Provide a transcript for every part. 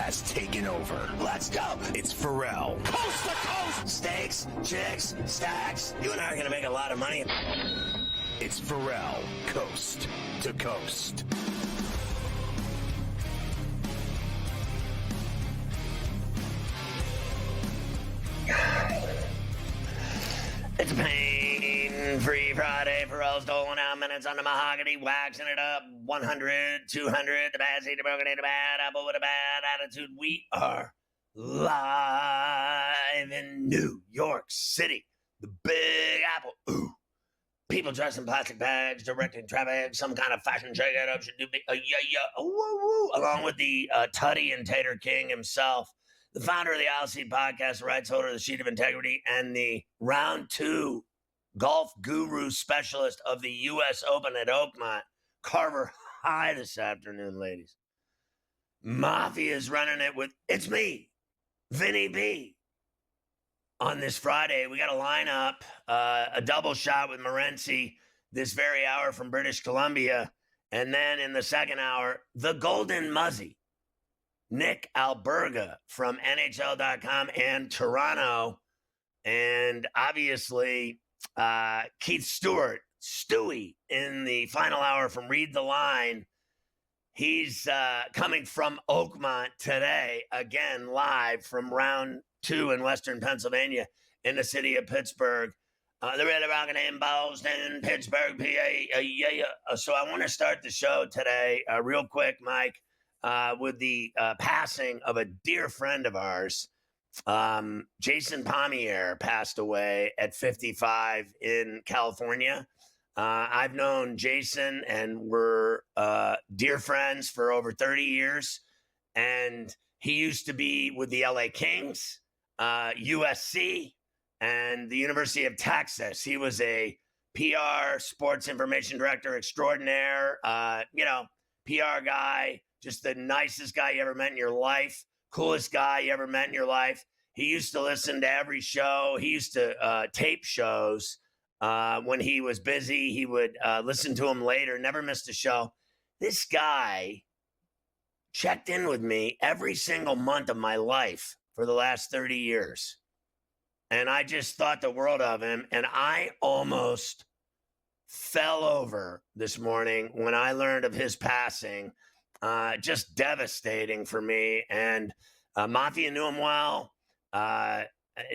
has taken over. Let's go. It's Ferrall. Coast to coast. Steaks, chicks, stacks. You and I are going to make a lot of money. It's Ferrall, coast to coast. It's a pain-free Friday. Ferrall's doling out minutes on the mahogany, waxing it up. 100, 200, the bad seed, the broken, the bad apple with a bad attitude. We are live in New York City. The Big Apple. Ooh. People dressed in plastic bags, directing traffic, some kind of fashion shake-it-up should do along with the Tutty and Tater King himself. The founder of the ILC podcast, the rights holder of the Sheet of Integrity, and the round 2 golf guru specialist of the U.S. Open at Oakmont, Carver High this afternoon, ladies. Mafia's running it with, it's me, Vinny B. On this Friday, we got a lineup, a double shot with Morency this very hour from British Columbia. And then in the second hour, the Golden Muzzy. Nick Alberga from NHL.com and Toronto. And obviously, Keith Stewart, Stewie, in the final hour from Read the Line. He's coming from Oakmont today, again, live from round 2 in Western Pennsylvania in the city of Pittsburgh. The Red Rockin' in Boston, Pittsburgh, PA. So I want to start the show today real quick, Mike. With the passing of a dear friend of ours. Jason Pommier passed away at 55 in California. I've known Jason and we're dear friends for over 30 years. And he used to be with the LA Kings, USC, and the University of Texas. He was a PR, sports information director extraordinaire, PR guy. Just the nicest guy you ever met in your life. Coolest guy you ever met in your life. He used to listen to every show. He used to tape shows. When he was busy, he would listen to them later. Never missed a show. This guy checked in with me every single month of my life for the last 30 years. And I just thought the world of him. And I almost fell over this morning when I learned of his passing. Just devastating for me. And Mafia knew him well.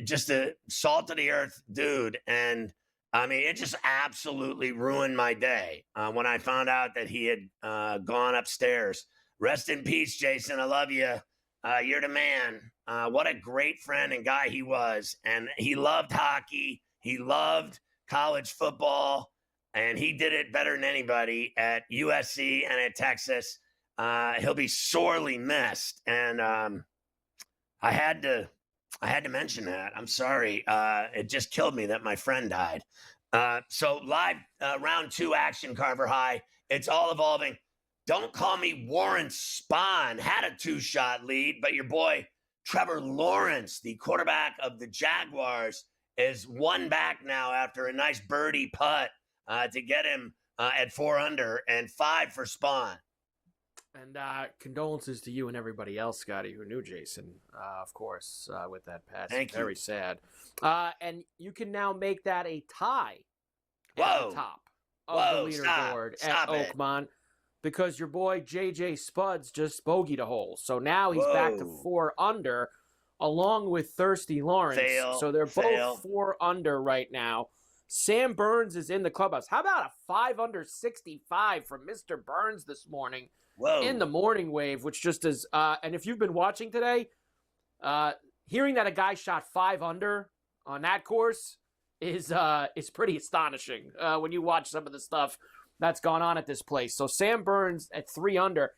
Just a salt of the earth dude. And I mean, it just absolutely ruined my day when I found out that he had gone upstairs. Rest in peace, Jason. I love you. You're the man. What a great friend and guy he was. And he loved hockey. He loved college football. And he did it better than anybody at USC and at Texas. He'll be sorely missed, and I had to mention that. I'm sorry. It just killed me that my friend died. So live round 2 action, Carver High. It's all evolving. Don't call me Warren Spahn. Had a 2-shot lead, but your boy Trevor Lawrence, the quarterback of the Jaguars, is 1 back now after a nice birdie putt to get him at 4 under and 5 for Spahn. And condolences to you and everybody else, Scotty, who knew Jason, of course, with that pass. Thank you. Very sad. And you can now make that a tie Whoa. at the top of the leaderboard at Oakmont because your boy J.J. Spuds just bogeyed a hole. So now he's back to 4 under along with Thirsty Lawrence. So they're both 4 under right now. Sam Burns is in the clubhouse. How about a 5 under 65 from Mr. Burns this morning? Whoa. In the morning wave, which just is, and if you've been watching today, hearing that a guy shot 5 under on that course is pretty astonishing when you watch some of the stuff that's gone on at this place. So Sam Burns at 3 under.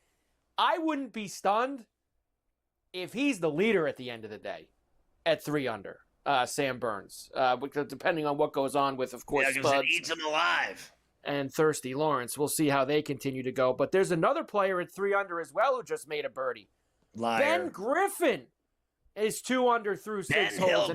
I wouldn't be stunned if he's the leader at the end of the day at 3 under, Sam Burns, because depending on what goes on with, of course, because it eats him alive. And Thirsty Lawrence. We'll see how they continue to go. But there's another player at 3 under as well who just made a birdie. Liar. Ben Griffin is 2 under through 6 holes. Ben Hill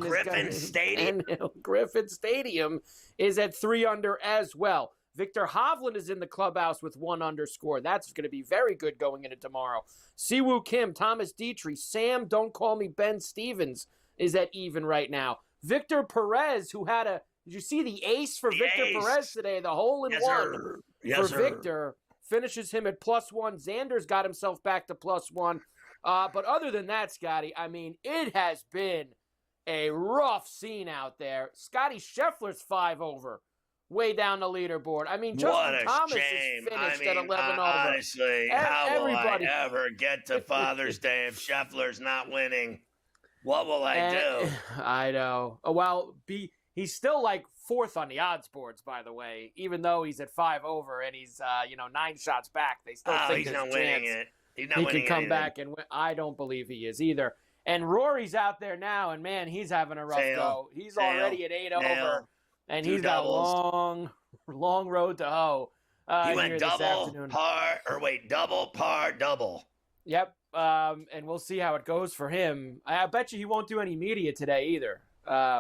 Griffin Stadium at 3 under as well. Victor Hovland is in the clubhouse with 1 underscore. That's going to be very good going into tomorrow. Siwoo Kim, Thomas Dietrich, Sam, don't call me Ben Stevens, is at even right now. Victor Perez, who had did you see the ace for Victor Perez today? The hole in one for Victor finishes him at +1. Xander's got himself back to +1. But other than that, Scotty, I mean, it has been a rough scene out there. Scotty Scheffler's 5 over, way down the leaderboard. I mean, Justin Thomas is finished at 11 over. Honestly, how will I ever get to Father's Day if Scheffler's not winning? What will I do? I know. Well, he's still like 4th on the odds boards, by the way, even though he's at 5 over and he's 9 shots back. They still think he's there's not a winning chance it. He can come back and win. I don't believe he is either. And Rory's out there now, and man, he's having a rough go. He's already at 8 over, and he's got a long road to hoe. He went double, par, double. Yep, and we'll see how it goes for him. I bet you he won't do any media today either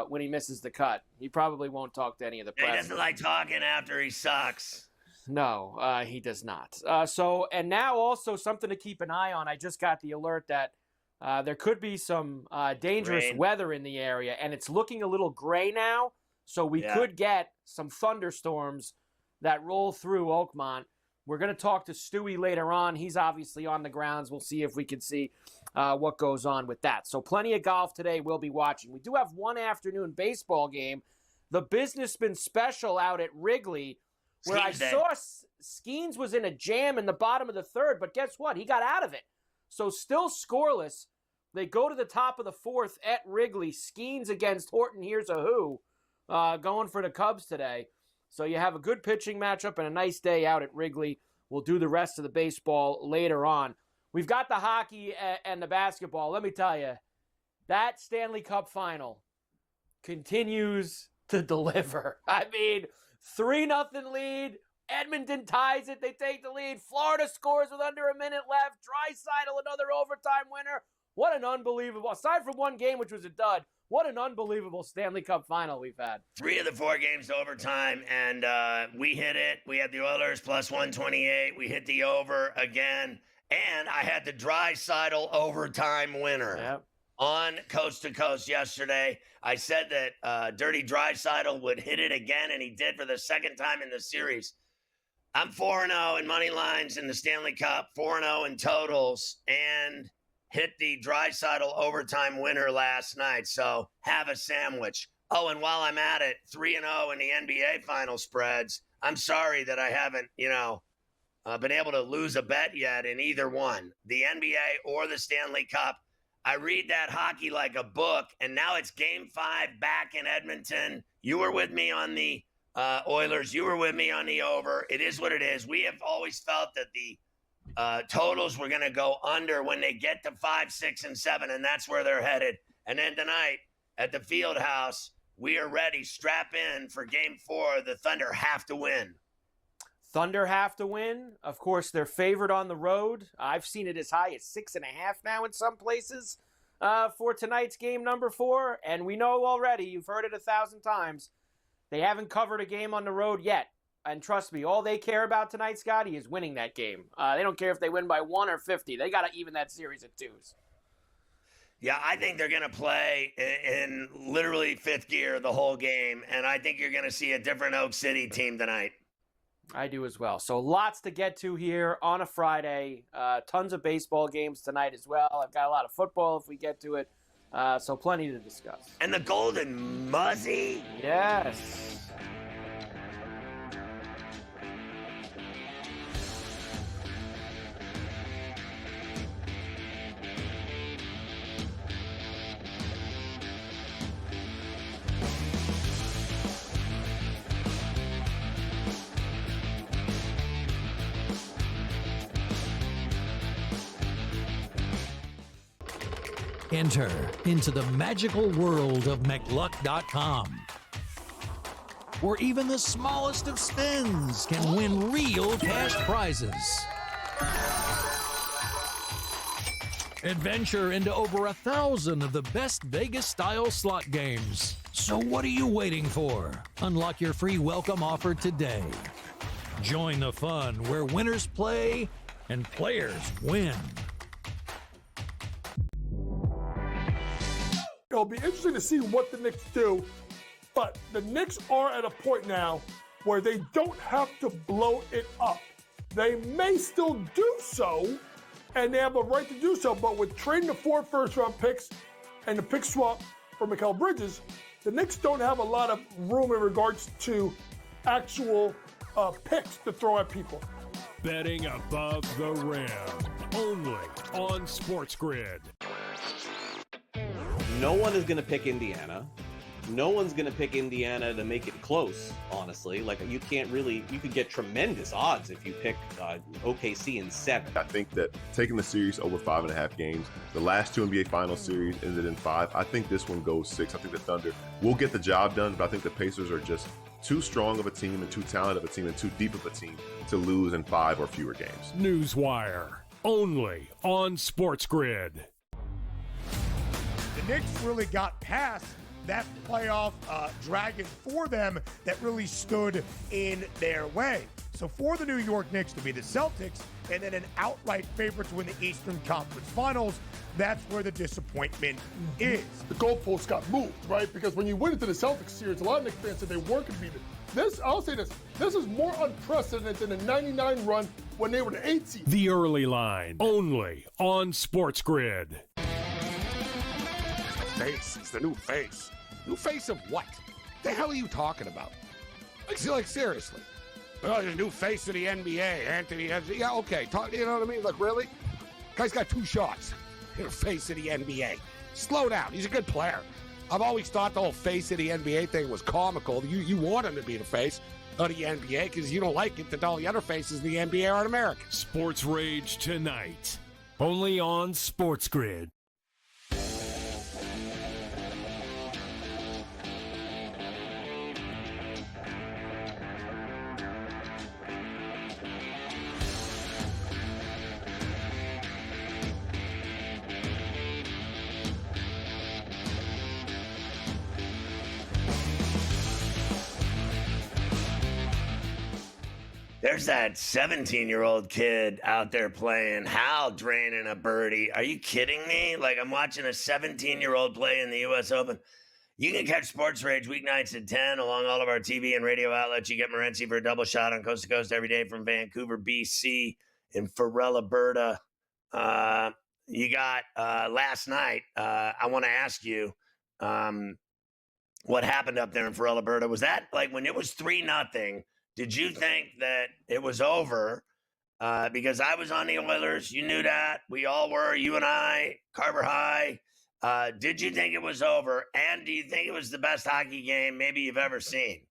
when he misses the cut. He probably won't talk to any of the press. He doesn't like talking after he sucks. No, he does not. And now also something to keep an eye on. I just got the alert that there could be some dangerous weather in the area, and it's looking a little gray now, so we could get some thunderstorms that roll through Oakmont. We're going to talk to Stewie later on. He's obviously on the grounds. We'll see if we can see what goes on with that. So plenty of golf today we'll be watching. We do have one afternoon baseball game, the Businessman Special out at Wrigley, where I saw Skeens was in a jam in the bottom of the 3rd, but guess what? He got out of it. So still scoreless. They go to the top of the 4th at Wrigley. Skeens against Horton Here's a Who, going for the Cubs today. So you have a good pitching matchup and a nice day out at Wrigley. We'll do the rest of the baseball later on. We've got the hockey and the basketball. Let me tell you, that Stanley Cup final continues to deliver. I mean, 3-0 lead. Edmonton ties it. They take the lead. Florida scores with under a minute left. Draisaitl, another overtime winner. What an unbelievable, aside from one game, which was a dud, what an unbelievable Stanley Cup final we've had. 3 of the 4 games to overtime, and we hit it. We had the Oilers plus 128. We hit the over again, and I had the Draisaitl overtime winner on Coast to Coast yesterday. I said that Dirty Draisaitl would hit it again, and he did for the 2nd time in the series. I'm 4-0 in money lines in the Stanley Cup, 4-0 in totals, and hit the Draisaitl overtime winner last night. So have a sandwich. Oh, and while I'm at it, 3-0 in the NBA final spreads. I'm sorry that I haven't, been able to lose a bet yet in either one, the NBA or the Stanley Cup. I read that hockey like a book, and now it's Game 5 back in Edmonton. You were with me on the Oilers. You were with me on the over. It is what it is. We have always felt that the totals were going to go under when they get to 5, 6, and 7, and that's where they're headed. And then tonight at the Fieldhouse, we are ready. Strap in for Game 4. The Thunder have to win. Thunder have to win. Of course, they're favored on the road. I've seen it as high as 6.5 now in some places for tonight's game number 4. And we know already, you've heard it 1,000 times, they haven't covered a game on the road yet. And trust me, all they care about tonight, Scotty, is winning that game. They don't care if they win by 1 or 50. They got to even that series at 2s. Yeah, I think they're going to play in literally 5th gear the whole game. And I think you're going to see a different Oak City team tonight. I do as well. So lots to get to here on a Friday. Tons of baseball games tonight as well. I've got a lot of football if we get to it. So plenty to discuss. And the Golden Muzzy? Yes. Enter into the magical world of McLuck.com, where even the smallest of spins can win real cash prizes. Adventure into over 1,000 of the best Vegas-style slot games. So what are you waiting for? Unlock your free welcome offer today. Join the fun where winners play and players win. It'll be interesting to see what the Knicks do, but the Knicks are at a point now where they don't have to blow it up. They may still do so, and they have a right to do so, but with trading the 4 first-round picks and the pick swap for Mikal Bridges, the Knicks don't have a lot of room in regards to actual picks to throw at people. Betting above the rim, only on SportsGrid. No one is going to pick Indiana. No one's going to pick Indiana to make it close, honestly. Like, you can't really, you could get tremendous odds if you pick OKC in 7. I think that taking the series over 5.5 games, the last 2 NBA Finals series ended in 5. I think this one goes 6. I think the Thunder will get the job done, but I think the Pacers are just too strong of a team and too talented of a team and too deep of a team to lose in 5 or fewer games. Newswire, only on SportsGrid. The Knicks really got past that playoff dragon for them that really stood in their way. So for the New York Knicks to be the Celtics and then an outright favorite to win the Eastern Conference Finals, that's where the disappointment is. The goalpost got moved, right? Because when you went into the Celtics series, a lot of Knicks fans said they weren't going to beat it. This, I'll say this is more unprecedented than the 99 run when they were the 8 seed. The Early Line, only on SportsGrid. Face. It's the new face. New face of what? The hell are you talking about? Like seriously. Oh, the new face of the NBA, Anthony. Yeah, okay. You know what I mean? Like, really? Guy's got 2 shots. You're face of the NBA. Slow down. He's a good player. I've always thought the whole face of the NBA thing was comical. You want him to be the face of the NBA because you don't like it that all the other faces of the NBA aren't American. Sports Rage tonight, only on SportsGrid. There's that 17-year-old kid out there playing Hal draining a birdie. Are you kidding me? Like, I'm watching a 17-year-old play in the U.S. Open. You can catch Sports Rage weeknights at 10 along all of our TV and radio outlets. You get Morency for a double shot on Coast to Coast every day from Vancouver, BC, in Ferrall, Alberta. You got last night, I want to ask you what happened up there in Ferrall, Alberta. Was that, like, when it was 3-0, did you think that it was over? Because I was on the Oilers. You knew that. We all were. You and I, Carver High. Did you think it was over? And do you think it was the best hockey game maybe you've ever seen?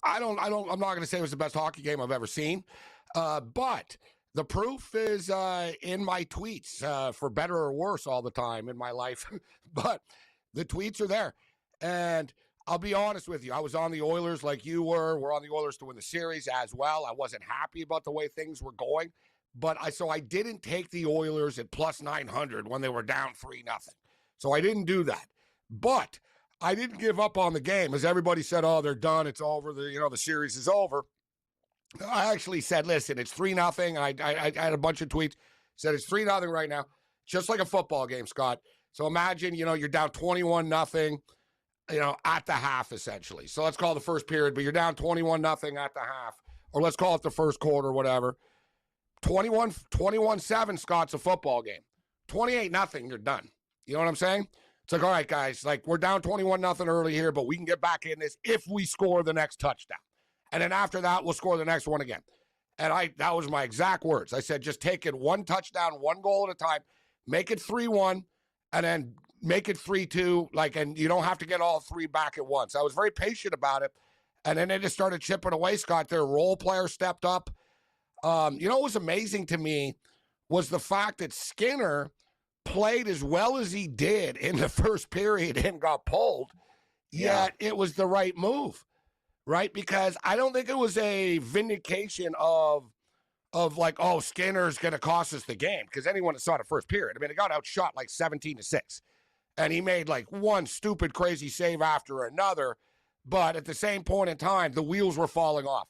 I'm not going to say it was the best hockey game I've ever seen. But the proof is in my tweets, for better or worse all the time in my life. But the tweets are there. And I'll be honest with you. I was on the Oilers like you were. We're on the Oilers to win the series as well. I wasn't happy about the way things were going. But I didn't take the Oilers at plus 900 when they were down 3-0. So I didn't do that. But I didn't give up on the game. As everybody said, oh, they're done. It's over. The series is over. I actually said, listen, it's 3-0. I had a bunch of tweets. Said it's 3-0 right now. Just like a football game, Scott. So imagine, you're down 21-0. At the half, essentially. So let's call it the first period, but you're down 21-0 at the half. Or let's call it the first quarter, whatever. 21-7, Scott's a football game. 28-0, you're done. You know what I'm saying? It's like, all right, guys, like, we're down 21-0 early here, but we can get back in this if we score the next touchdown. And then after that, we'll score the next one again. And that was my exact words. I said, just take it 1 touchdown, 1 goal at a time, make it 3-1, and then make it 3-2, and you don't have to get all 3 back at once. I was very patient about it, and then they just started chipping away, Scott. Their role player stepped up. What was amazing to me was the fact that Skinner played as well as he did in the first period and got pulled, yet it was the right move, right? Because I don't think it was a vindication of like, oh, Skinner's going to cost us the game, because anyone that saw the first period, it got outshot like 17-6. And he made like one stupid, crazy save after another. But at the same point in time, the wheels were falling off.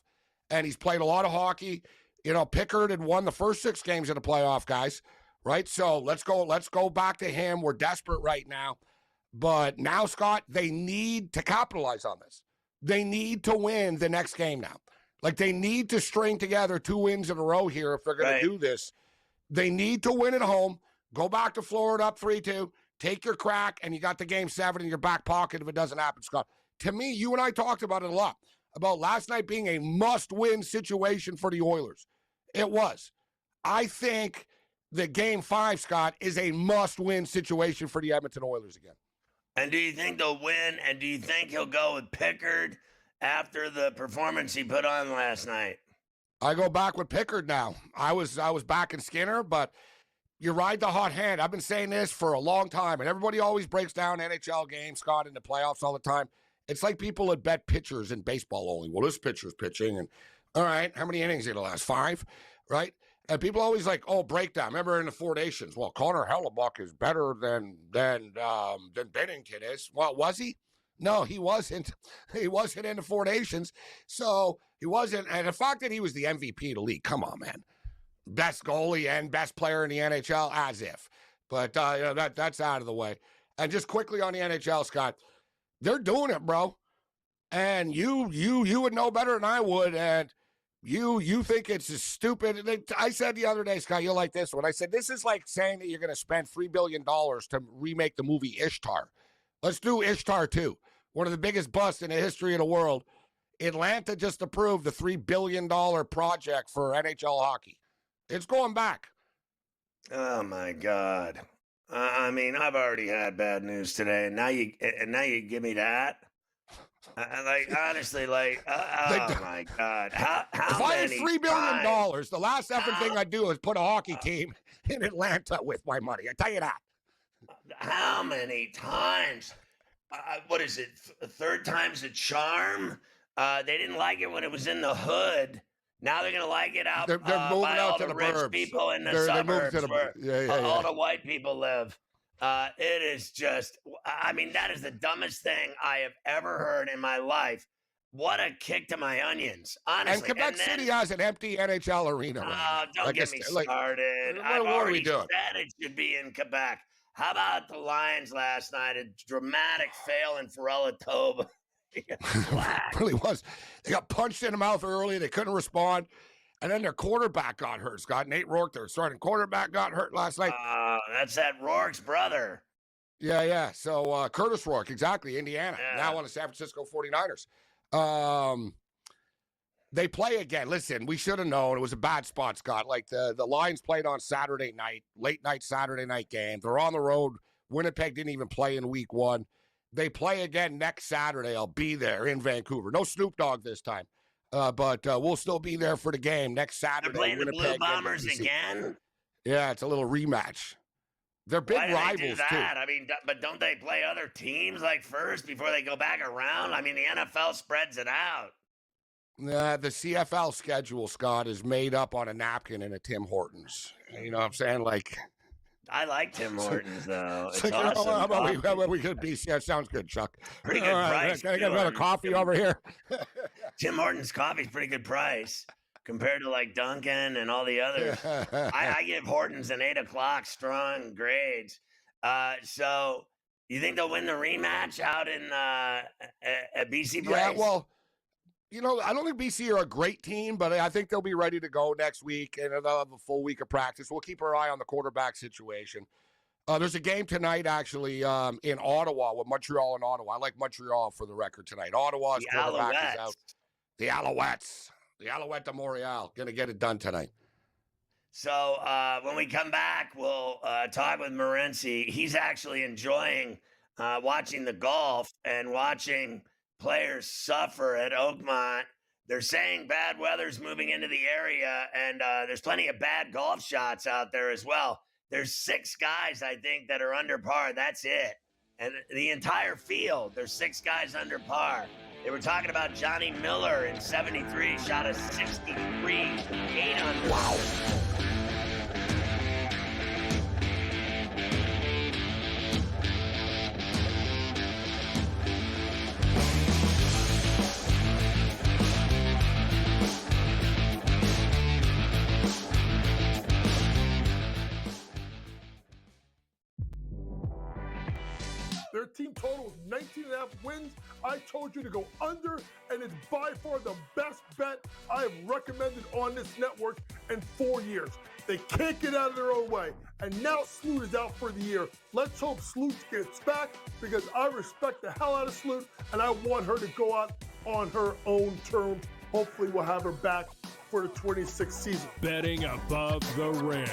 and he's played a lot of hockey. You know, Pickard had won the first 6 games of the playoff, guys, right? So let's go back to him. We're desperate right now. But now, Scott, they need to capitalize on this. They need to win the next game now. Like, they need to string together 2 wins in a row here if they're going to do this. They need to win at home, go back to Florida up 3-2, take your crack, and you got the game 7 in your back pocket if it doesn't happen, Scott. To me, you and I talked about it a lot, about last night being a must-win situation for the Oilers. It was. I think that game 5, Scott, is a must-win situation for the Edmonton Oilers again. And do you think they'll win? And do you think he'll go with Pickard after the performance he put on last night? I go back with Pickard now. I was backing Skinner, but you ride the hot hand. I've been saying this for a long time, and everybody always breaks down NHL games, Scott, in the playoffs all the time. It's like people that bet pitchers in baseball only. Well, this pitcher's pitching, and all right, how many innings did it last? 5, right? And people always like, oh, breakdown. Remember in the 4 Nations? Well, Connor Hellebuck is better than Bennington is. Well, was he? No, he wasn't. He wasn't in the 4 Nations, so he wasn't. And the fact that he was the MVP of the league, come on, man, best goalie and best player in the NHL, as if. But that's out of the way. And just quickly on the NHL, Scott, they're doing it, bro. And you would know better than I would, and. You think it's as stupid. I said the other day, Scott, you'll like this one. I said, this is like saying that you're going to spend $3 billion to remake the movie Ishtar. Let's do Ishtar 2, one of the biggest busts in the history of the world. Atlanta just approved the $3 billion project for NHL hockey. It's going back. Oh, my God. I mean, I've already had bad news today, and now you give me that? Honestly, oh my God. How if I had $3 billion, the last effing thing I'd do is put a hockey team in Atlanta with my money. I tell you that. How many times? What is it? 3rd time's a charm? They didn't like it when it was in the hood. Now they're going to like it out they're moving by out all to the the rich burbs. people in the They're suburbs moving to where all the white people live. It is just, I mean, that is the dumbest thing I have ever heard in my life. What a kick to my onions, honestly. And Quebec City has an empty NHL arena. Right don't get me started. I've already said it should be in Quebec. How about the Lions last night? A dramatic fail in Ferrell-Toba. It really was. They got punched in the mouth early. They couldn't respond. And then their quarterback got hurt, Scott. Nate Rourke, their starting quarterback, got hurt last night. That's that Rourke's brother. Yeah. So Curtis Rourke, exactly, Indiana. Yeah. Now on the San Francisco 49ers. They play again. Listen, we should have known. It was a bad spot, Scott. Like the Lions played on Saturday night, late night Saturday night game. They're on the road. Winnipeg didn't even play in week 1. They play again next Saturday. I'll be there in Vancouver. No Snoop Dogg this time. But we'll still be there for the game next Saturday. They're playing Winnipeg, the Blue Bombers NBC. again? Yeah, it's a little rematch. They're big Why do rivals, they do that? I mean, but don't they play other teams like first before they go back around? I mean, the NFL spreads it out. The CFL schedule, Scott, is made up on a napkin in a Tim Hortons. You know what I'm saying? Like, I like Tim Hortons, though. It's like, awesome. how about we could be? Yeah, sounds good, Chuck. Pretty good price. Can I get another coffee over here? Tim Hortons coffee's pretty good price compared to like Dunkin' and all the others. I give Hortons an 8 o'clock strong grades. So you think they'll win the rematch out in at BC Place? Yeah, well, you know, I don't think BC are a great team, but I think they'll be ready to go next week, and they'll have a full week of practice. We'll keep our eye on the quarterback situation. There's a game tonight, actually, in Ottawa with Montreal and Ottawa. I like Montreal for the record tonight. Ottawa's quarterback is out. The Alouettes. The Alouette de Montreal. Going to get it done tonight. So when we come back, we'll talk with Morency. He's actually enjoying watching the golf and watching players suffer at Oakmont. They're saying bad weather's moving into the area, and there's plenty of bad golf shots out there as well. There's 6 guys, I think, that are under par. That's it. And the entire field, there's 6 guys under par. They were talking about Johnny Miller in 73, shot a 63, 8 under. Wow. Their team total is 19.5 wins. I told you to go under, and it's by far the best bet I have recommended on this network in 4 years. They can't get out of their own way. And now Sloot is out for the year. Let's hope Sloot gets back, because I respect the hell out of Sloot, and I want her to go out on her own terms. Hopefully we'll have her back for the 26th season. Betting above the rim.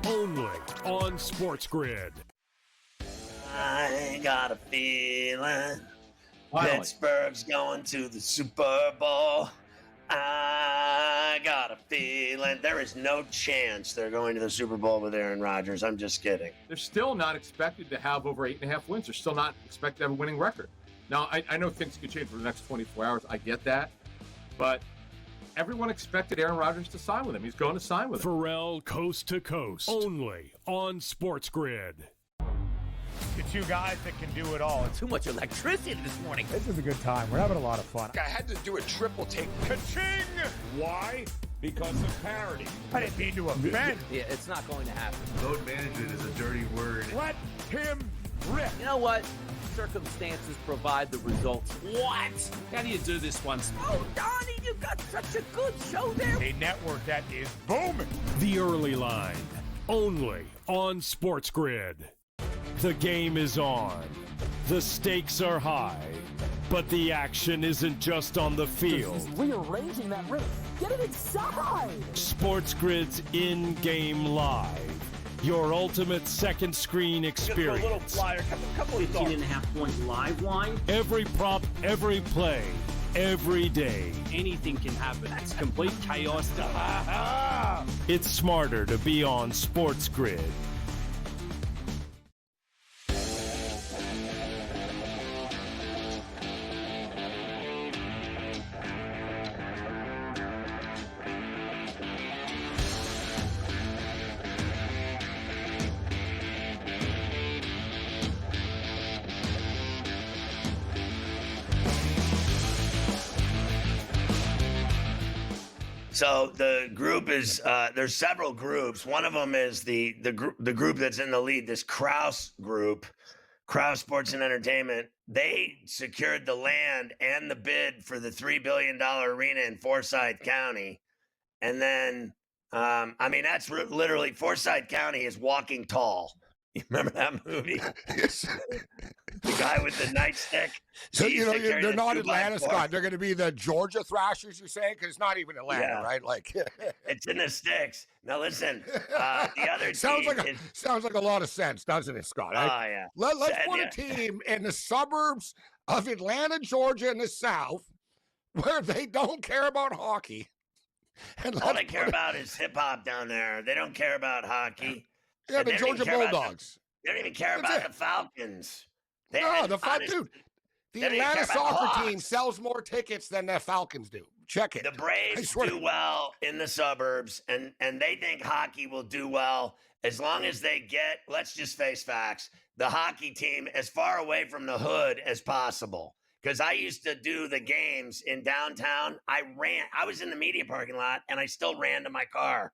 Only on SportsGrid. I got a feeling Pittsburgh's going to the Super Bowl. I got a feeling there is no chance they're going to the Super Bowl with Aaron Rodgers. I'm just kidding. They're still not expected to have over 8.5 wins. They're still not expected to have a winning record. Now, I know things could change for the next 24 hours. I get that. But everyone expected Aaron Rodgers to sign with him. He's going to sign with him. Ferrall Coast to Coast. Only on SportsGrid. The two guys that can do it all. Too much electricity this morning. This is a good time. We're having a lot of fun. I had to do a triple take. Ka-ching! Why? Because of parity. I didn't mean to offend. Yeah, it's not going to happen. Load management is a dirty word. Let him rip. You know what? Circumstances provide the results. What? How do you do this once? Oh, Donnie, you got such a good show there. A network that is booming. The Early Line. Only on SportsGrid. The game is on. The stakes are high. But the action isn't just on the field. He's rearranging that rim. Get it inside! SportsGrid's in-game live. Your ultimate second screen experience. Just a little flyer, couple of 18.5 point live line. Every prop, every play, every day. Anything can happen. That's complete chaos. It's smarter to be on SportsGrid. So the group is there's several groups. One of them is the group that's in the lead, this Kraus group, Kraus Sports and Entertainment. They secured the land and the bid for the $3 billion arena in Forsyth County. And then, that's literally Forsyth County is walking tall. You remember that movie? Yes. The guy with the nightstick. So, they're not Atlanta, Scott. They're going to be the Georgia Thrashers, you're saying? Because it's not even Atlanta, right? Like, it's in the sticks. Now, listen, the other sounds team sounds like a lot of sense, doesn't it, Scott? Oh, yeah. Let's put a team in the suburbs of Atlanta, Georgia, in the South, where they don't care about hockey. And all they care about is hip-hop down there. They don't care about hockey. Yeah, the Georgia Bulldogs. They don't even care about the Falcons. The Atlanta soccer team sells more tickets than the Falcons do. Check it. The Braves do well in the suburbs, and they think hockey will do well as long as they get, let's just face facts, the hockey team as far away from the hood as possible. Because I used to do the games in downtown. I was in the media parking lot, and I still ran to my car.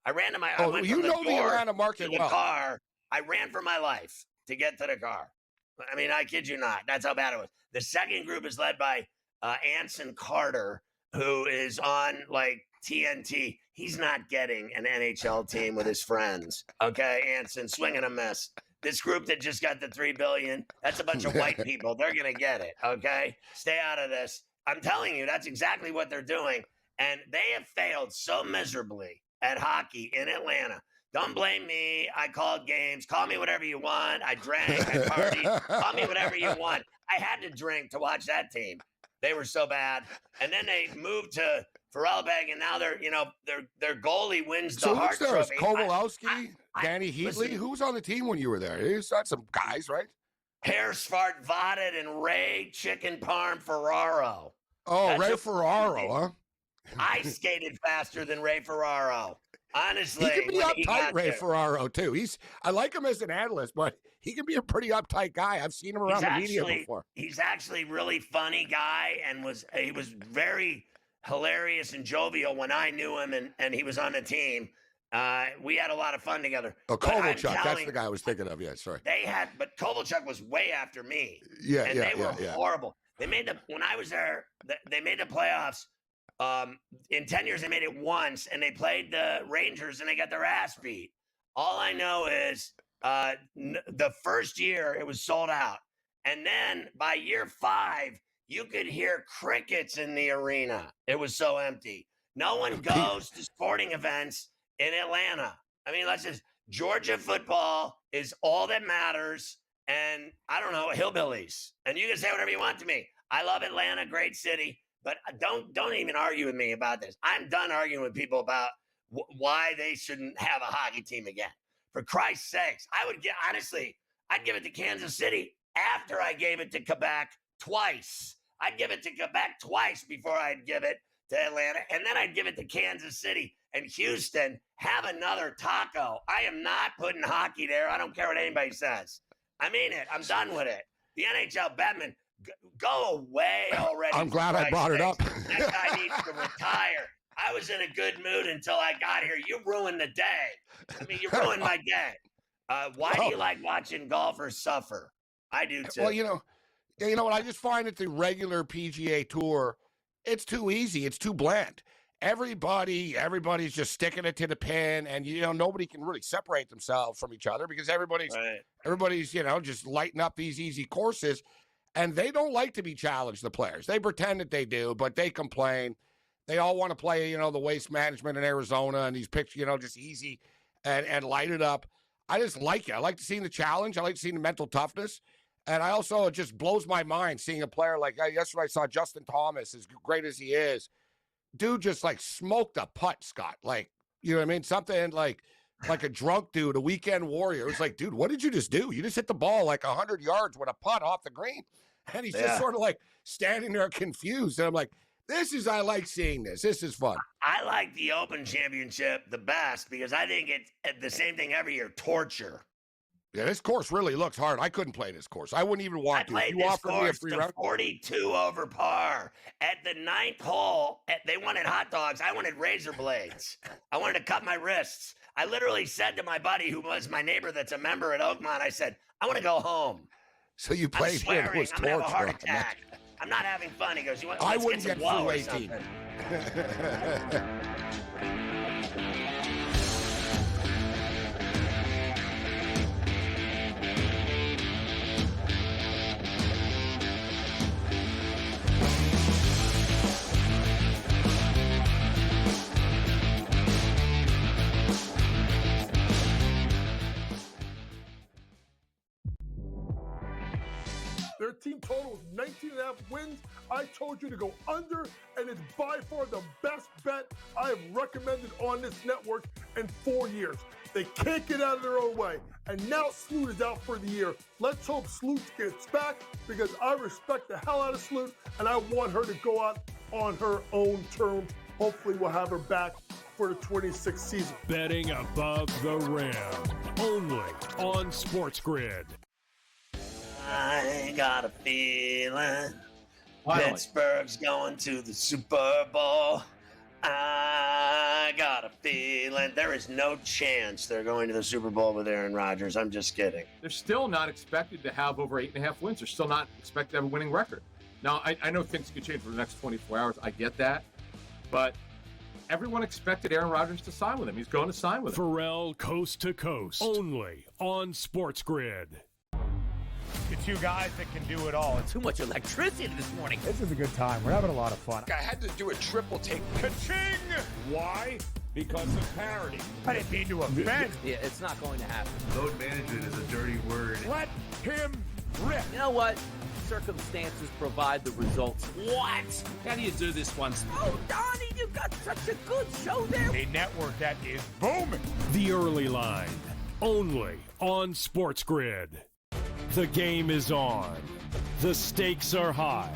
I went from the Atlanta market to the car. I ran for my life to get to the car. I mean, I kid you not. That's how bad it was. The second group is led by Anson Carter, who is on like TNT. He's not getting an NHL team with his friends. Okay, Anson, swing and a miss. This group that just got the $3 billion, that's a bunch of white people. They're going to get it, okay? Stay out of this. I'm telling you, that's exactly what they're doing. And they have failed so miserably at hockey in Atlanta. Don't blame me. I called games. Call me whatever you want. I drank. I partied. Call me whatever you want. I had to drink to watch that team. They were so bad. And then they moved to Ferrellberg, and now their goalie wins the Hart Trophy. Kowalski, Danny Heatley. Who's on the team when you were there? He's got some guys, right? Hair Svart Vodit and Ray Chicken Parm Ferraro. Oh, that's Ray Ferraro, huh? I skated faster than Ray Ferraro. Honestly, he can be uptight, Ray Ferraro, too. I like him as an analyst, but he can be a pretty uptight guy. I've seen him around the media before. He's actually really funny guy, and he was very hilarious and jovial when I knew him, and he was on the team. We had a lot of fun together. Oh, But I'm Kovalchuk, that's telling- the guy I was thinking of. Yeah, sorry. But Kovalchuk was way after me. Yeah, and yeah, they were yeah. horrible. They made when I was there, they made the playoffs. In 10 years, they made it once, and they played the Rangers, and they got their ass beat. All I know is the first year it was sold out, and then by year 5, you could hear crickets in the arena. It was so empty. No one goes to sporting events in Atlanta. I mean, Georgia football is all that matters. And I don't know, hillbillies. And you can say whatever you want to me. I love Atlanta, great city, but don't even argue with me about this. I'm done arguing with people about why they shouldn't have a hockey team again. For Christ's sakes, I'd give it to Kansas City after I gave it to Quebec twice. I'd give it to Quebec twice before I'd give it to Atlanta, and then I'd give it to Kansas City and Houston. Have another taco. I am not putting hockey there. I don't care what anybody says. I mean it. I'm done with it. The NHL Batman, go away already. I'm glad I brought it up. That guy needs to retire. I was in a good mood until I got here. You ruined the day. I mean, you ruined my day. Why do you like watching golfers suffer? I do too. Well, you know what? I just find that the regular PGA Tour, it's too easy. It's too bland. Everybody's just sticking it to the pin, and nobody can really separate themselves from each other because everybody's just lighting up these easy courses, and they don't like to be challenged. The players, they pretend that they do, but they complain. They all want to play, the Waste Management in Arizona and these pictures, just easy and light it up. I just like it. I like to see the challenge. I like to see the mental toughness, and it just blows my mind seeing a player like yesterday. I saw Justin Thomas, as great as he is. Dude just smoked a putt, Scott. You know what I mean? Something like a drunk dude, a weekend warrior. It was like, dude, what did you just do? You just hit the ball 100 yards with a putt off the green. And he's just sort of standing there confused. And I'm like, I like seeing this. This is fun. I like the Open Championship the best because I think it's the same thing every year, torture. Yeah, this course really looks hard. I couldn't play this course. I wouldn't even want to. I played this course to 42 over par. At the 9th hole, they wanted hot dogs. I wanted razor blades. I wanted to cut my wrists. I literally said to my buddy, who was my neighbor that's a member at Oakmont, I said, I want to go home. So you played here. It was I'm going to have a heart torture. attack. I'm not having fun. He goes, I let's wouldn't get some get blow through or 18. something. Their team total is 19.5 wins. I told you to go under, and it's by far the best bet I have recommended on this network in 4 years. They can't get out of their own way. And now Sloot is out for the year. Let's hope Sloot gets back because I respect the hell out of Sloot, and I want her to go out on her own terms. Hopefully we'll have her back for the 26th season. Betting above the rim. Only on SportsGrid. I got a feeling Pittsburgh's going to the Super Bowl. I got a feeling there is no chance they're going to the Super Bowl with Aaron Rodgers. I'm just kidding. They're still not expected to have over 8.5 wins. They're still not expected to have a winning record. Now, I know things could change for the next 24 hours. I get that. But everyone expected Aaron Rodgers to sign with him. He's going to sign with him. Ferrall coast to coast. Only on SportsGrid. The two guys that can do it all. Too much electricity this morning. This is a good time. We're having a lot of fun. I had to do a triple take. Ka-ching! Why? Because of parity. I didn't mean to offend. Yeah, it's not going to happen. Load management is a dirty word. Let him rip. You know what? Circumstances provide the results. What? How do you do this one? Oh, Donnie, you got such a good show there. A network that is booming. The Early Line. Only on SportsGrid. The game is on. The stakes are high.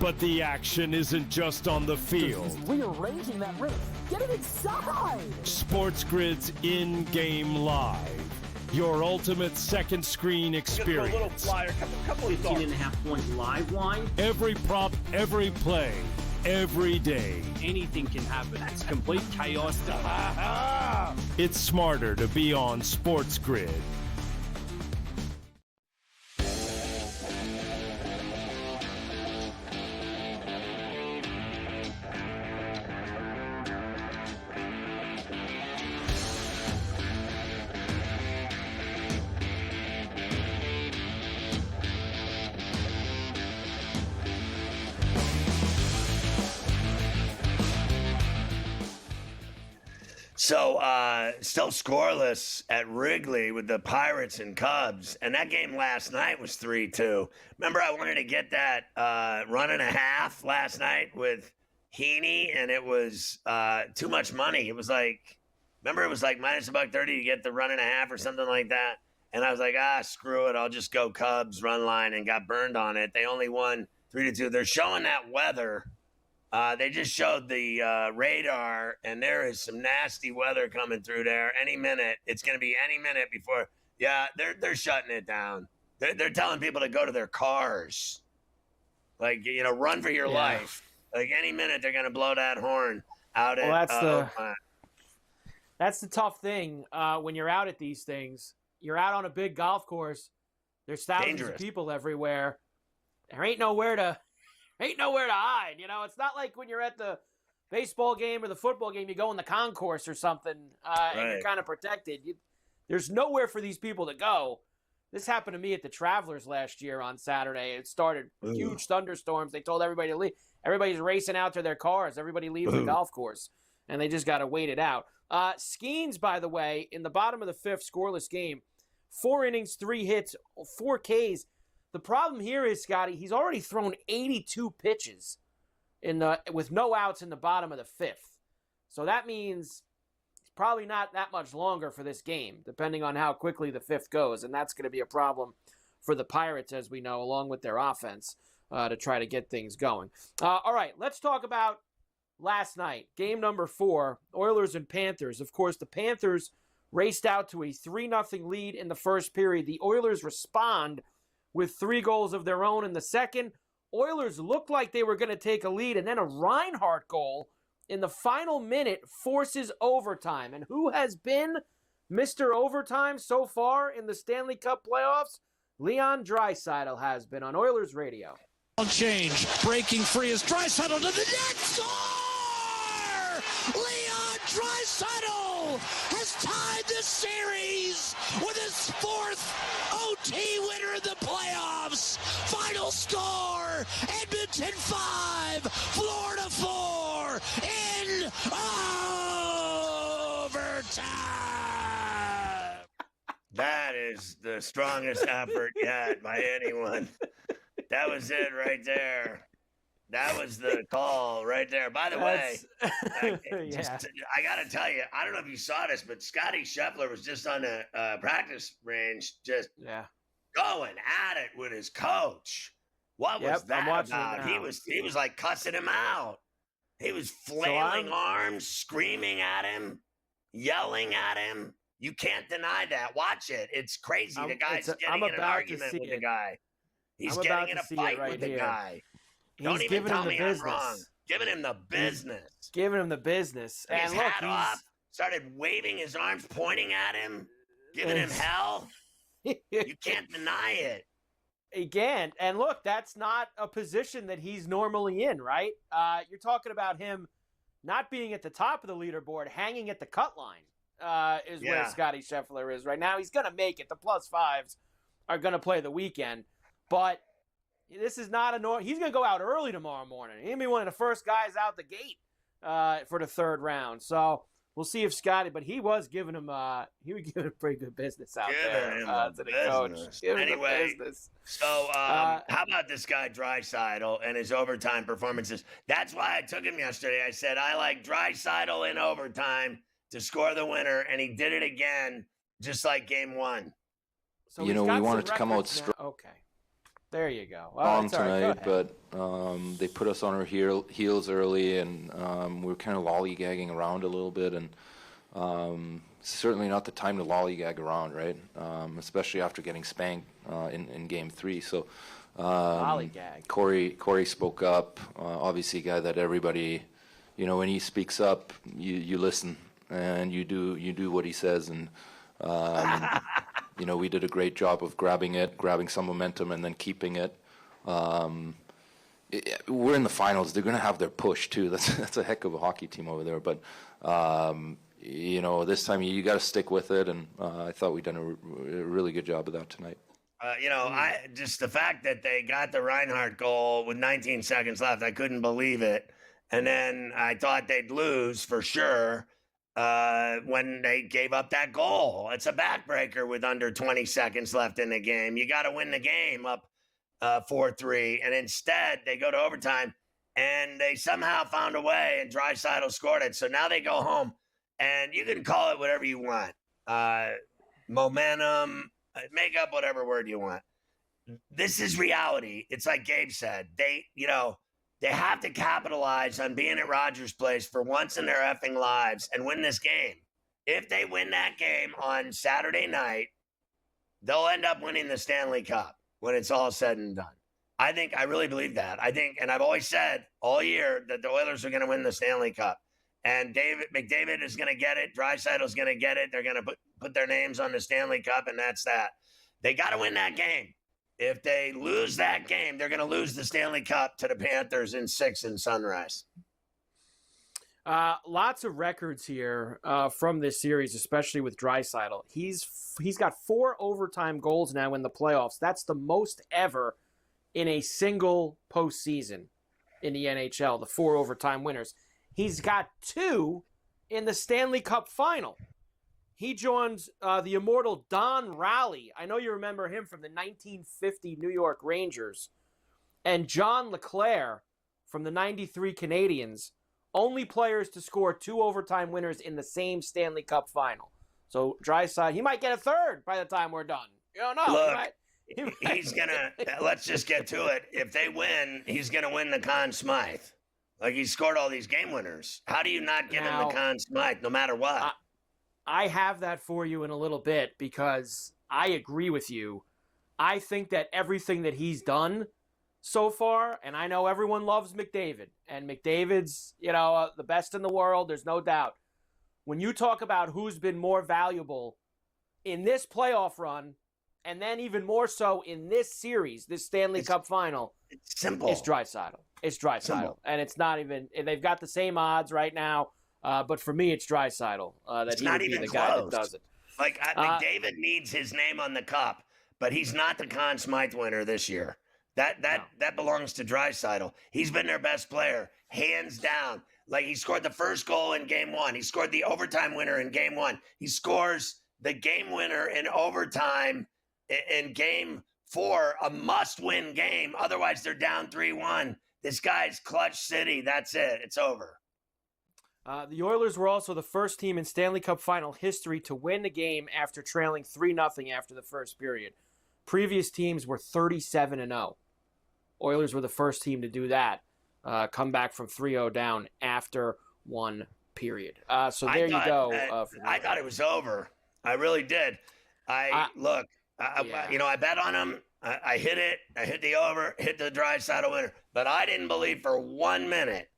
But the action isn't just on the field. Rearranging that roof. Get it inside. SportsGrid's in-game live. Your ultimate second screen experience. Just a little flyer, couple of 15.5 point live line. Every prop, every play, every day. Anything can happen. It's complete chaos. It's smarter to be on SportsGrid. So, still scoreless at Wrigley with the Pirates and Cubs. And that game last night was 3-2. Remember, I wanted to get that run and a half last night with Heaney, and it was too much money. It was like, remember, it was like minus $1.30 to get the run and a half or something like that. And I was like, screw it. I'll just go Cubs run line, and got burned on it. They only won 3-2. They're showing that weather. They just showed the radar, and there is some nasty weather coming through there. Any minute, it's going to be any minute before. Yeah, they're shutting it down. They're telling people to go to their cars, like, run for your life. Like, any minute they're going to blow that horn out. That's the tough thing when you're out at these things. You're out on a big golf course. There's thousands of people everywhere. There ain't nowhere to hide. It's not like when you're at the baseball game or the football game, you go in the concourse or something, and you're kind of protected. There's nowhere for these people to go. This happened to me at the Travelers last year on Saturday. It started huge thunderstorms. They told everybody to leave. Everybody's racing out to their cars. Everybody leaves the golf course, and they just got to wait it out. Skeens, by the way, in the bottom of the fifth, scoreless game, 4 innings, 3 hits, 4 Ks. The problem here is, Scotty, he's already thrown 82 pitches with no outs in the bottom of the fifth. So that means he's probably not that much longer for this game, depending on how quickly the fifth goes. And that's going to be a problem for the Pirates, as we know, along with their offense, to try to get things going. All right, let's talk about last night. Game number 4, Oilers and Panthers. Of course, the Panthers raced out to a 3-0 lead in the first period. The Oilers respond with 3 goals of their own in the second. Oilers looked like they were going to take a lead, and then a Reinhart goal in the final minute forces overtime. And who has been Mr. Overtime so far in the Stanley Cup playoffs? Leon Draisaitl has been on Oilers Radio. Change, breaking free is Draisaitl to the net, score! Leon Draisaitl has tied the series with his 4th OT winner in the playoffs. Final score, Edmonton 5, Florida 4, in overtime. That is the strongest effort yet by anyone. That was it right there. That was the call right there. By the way, I got to tell you, I don't know if you saw this, but Scotty Scheffler was just on the practice range, just going at it with his coach. What was that about? He was like cussing him out. He was flailing arms, screaming at him, yelling at him. You can't deny that. Watch it. It's crazy. The guy's getting in an argument with the guy. He's getting in a fight with the guy. Don't even tell me I'm wrong. Giving him the business. Giving him the business. And look, hat off, started waving his arms, pointing at him, giving him hell. You can't deny it. Again, and look, that's not a position that he's normally in, right? You're talking about him not being at the top of the leaderboard, hanging at the cut line is where Scotty Scheffler is right now. He's going to make it. The +5s are going to play the weekend. But this is not he's going to go out early tomorrow morning. He's going to be one of the first guys out the gate for the 3rd round. So we'll see if Scotty, but he was giving him pretty good business out there to the coach. Anyway, so how about this guy Draisaitl and his overtime performances? That's why I took him yesterday. I said I like Draisaitl in overtime to score the winner, and he did it again, just like game 1. So we wanted to come out strong. Okay. There you go. Tonight, but they put us on our heels early, and we were kind of lollygagging around a little bit, and certainly not the time to lollygag around, right? Especially after getting spanked in Game 3. So lollygag. Corey spoke up. Obviously, a guy that everybody, when he speaks up, you listen and you do what he says. And we did a great job of grabbing some momentum and then keeping it. We're in the finals. They're going to have their push too. That's a heck of a hockey team over there. But this time you got to stick with it, and I thought we'd done a really good job of that tonight. Just the fact that they got the Reinhart goal with 19 seconds left, I couldn't believe it. And then I thought they'd lose for sure when they gave up that goal. It's a backbreaker with under 20 seconds left in the game. You got to win the game up 4-3, and instead they go to overtime, and they somehow found a way, and Draisaitl scored it. So now they go home, and you can call it whatever you want. Momentum, make up whatever word you want. This is reality. It's like Gabe said. They have to capitalize on being at Rogers Place for once in their effing lives and win this game. If they win that game on Saturday night, they'll end up winning the Stanley Cup when it's all said and done. I really believe that. And I've always said all year that the Oilers are going to win the Stanley Cup. And McDavid is going to get it. Draisaitl is going to get it. They're going to put their names on the Stanley Cup, and that's that. They got to win that game. If they lose that game, they're going to lose the Stanley Cup to the Panthers in 6 in Sunrise. Lots of records here from this series, especially with Draisaitl. He's got 4 overtime goals now in the playoffs. That's the most ever in a single postseason in the NHL, the 4 overtime winners. He's got 2 in the Stanley Cup final. He joins the immortal Don Rowley. I know you remember him from the 1950 New York Rangers. And John LeClair from the 93 Canadiens. Only players to score 2 overtime winners in the same Stanley Cup final. So Draisaitl, he might get a third by the time we're done. You don't know. Look, he's going to, let's just get to it. If they win, he's going to win the Conn Smythe. Like, he scored all these game winners. How do you not give him the Conn Smythe no matter what? I have that for you in a little bit because I agree with you. I think that everything that he's done so far, and I know everyone loves McDavid, and McDavid's, the best in the world, there's no doubt. When you talk about who's been more valuable in this playoff run, and then even more so in this series, this Stanley Cup final, it's simple. It's Draisaitl. It's Draisaitl. And it's not even, they've got the same odds right now, but for me, it's Draisaitl. That he would be the guy that does it. Like, McDavid needs his name on the cup, but he's not the Conn Smythe winner this year. That belongs to Draisaitl. He's been their best player, hands down. Like, he scored the first goal in Game 1. He scored the overtime winner in Game 1. He scores the game winner in overtime in Game 4, a must-win game. Otherwise, they're down 3-1. This guy's clutch city. That's it. It's over. The Oilers were also the first team in Stanley Cup final history to win the game after trailing 3-0 after the first period. Previous teams were 37-0. Oilers were the first team to do that. Come back from 3-0 down after one period. So there you go. I thought it was over. I really did. I bet on him. I hit it. I hit the over, hit the Draisaitl winner. But I didn't believe for 1 minute,